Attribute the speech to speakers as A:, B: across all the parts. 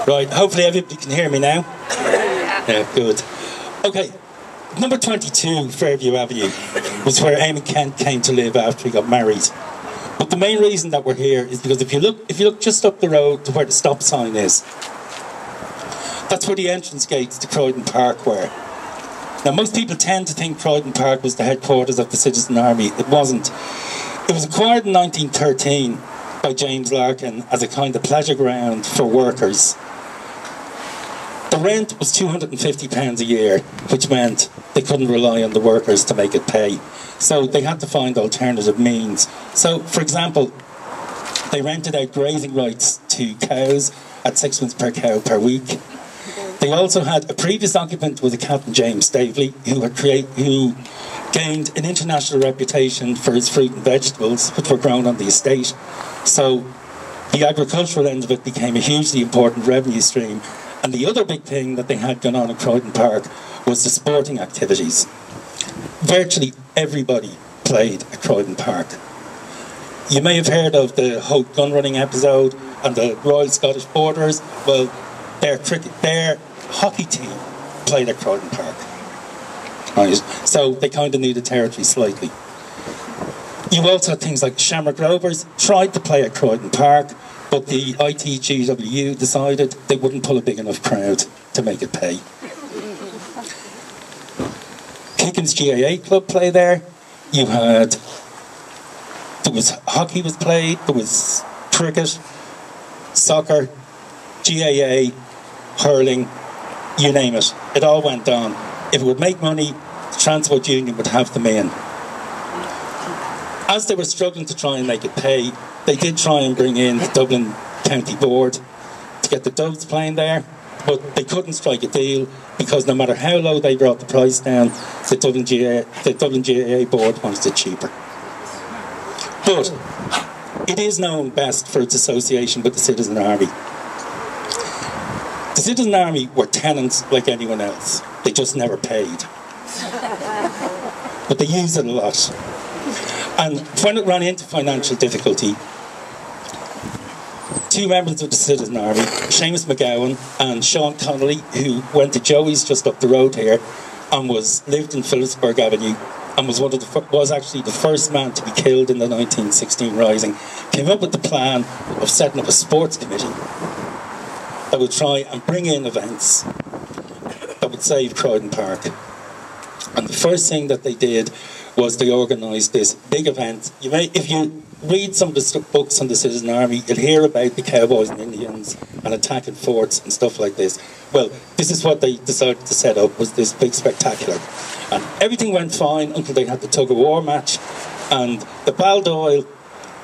A: Right, hopefully everybody can hear me now. Yeah, good. Okay, number 22, Fairview Avenue, was where Eamon Kent came to live after he got married. But the main reason that we're here is because if you look just up the road to where the stop sign is, that's where the entrance gates to Croydon Park were. Now, most people tend to think Croydon Park was the headquarters of the Citizen Army. It wasn't. It was acquired in 1913 by James Larkin as a kind of pleasure ground for workers. The rent was £250 a year, which meant they couldn't rely on the workers to make it pay. So they had to find alternative means. So, for example, they rented out grazing rights to cows at 6 per cow per week. They also had a previous occupant was a Captain James Staveley, who gained an international reputation for his fruit and vegetables, which were grown on the estate. So the agricultural end of it became a hugely important revenue stream. And the other big thing that they had going on at Croydon Park was the sporting activities. Virtually everybody played at Croydon Park. You may have heard of the Hope gun running episode and the Royal Scottish Borderers. Well, their hockey team played at Croydon Park. Right. So they kind of needed territory slightly. You also had things like Shamrock Rovers tried to play at Croydon Park, but the ITGW decided they wouldn't pull a big enough crowd to make it pay. Kickin's GAA club play there. There was hockey was played, there was cricket, soccer, GAA, hurling, you name it. It all went on. If it would make money, the Transport Union would have them in. As they were struggling to try and make it pay, they did try and bring in the Dublin County Board to get the Doves playing there, but they couldn't strike a deal because no matter how low they brought the price down, the Dublin GAA Board wanted it cheaper. But it is known best for its association with the Citizen Army. The Citizen Army were tenants like anyone else. They just never paid. But they used it a lot. And when it ran into financial difficulty, two members of the Citizen Army, Seamus McGowan and Sean Connolly, who went to Joey's just up the road here and lived in Phillipsburg Avenue and was actually the first man to be killed in the 1916 Rising, came up with the plan of setting up a sports committee that would try and bring in events that would save Croydon Park. And the first thing that they did was they organised this big event. If you read some of the books on the Citizen Army, you'll hear about the cowboys and Indians and attacking forts and stuff like this. Well, this is what they decided to set up, was this big spectacular. And everything went fine until they had the tug-of-war match, and the Baldoyle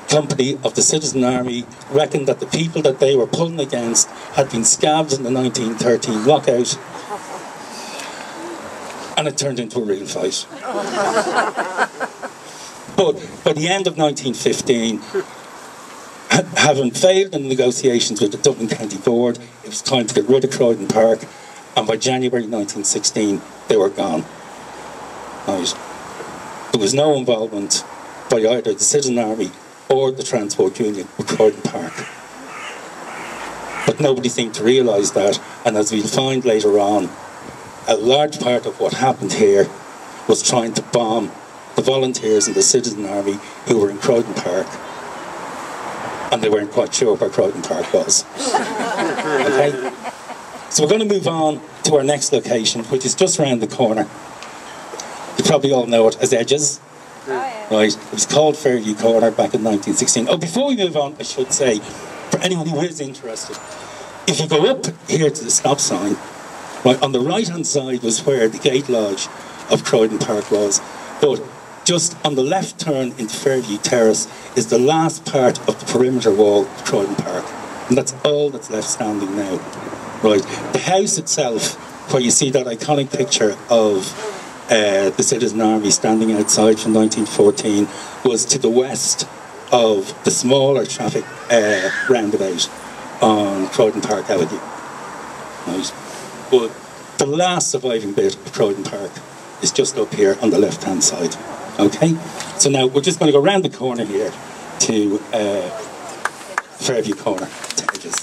A: company of the Citizen Army reckoned that the people that they were pulling against had been scabbed in the 1913 lockout, and it turned into a real fight. But by the end of 1915, having failed in negotiations with the Dublin County Board, it was time to get rid of Croydon Park, and by January 1916, they were gone. Right. There was no involvement by either the Citizen Army or the Transport Union with Croydon Park. But nobody seemed to realise that, and as we'll find later on, a large part of what happened here was trying to bomb the volunteers in the Citizen Army who were in Croydon Park, and they weren't quite sure where Croydon Park was. Okay? So we're going to move on to our next location, which is just around the corner. You probably all know it as Edges. Oh, yeah. Right? It was called Fairview Corner back in 1916. Oh, before we move on, I should say, for anyone who is interested, if you go up here to the stop sign, right, on the right-hand side was where the gate lodge of Croydon Park was, but just on the left turn into Fairview Terrace is the last part of the perimeter wall of Croydon Park, and that's all that's left standing now. Right, the house itself, where you see that iconic picture of the Citizen Army standing outside from 1914, was to the west of the smaller traffic roundabout on Croydon Park Avenue. Right. But the last surviving bit of Croydon Park is just up here on the left-hand side. Okay? So now we're just going to go round the corner here to Fairview Corner, to Edges.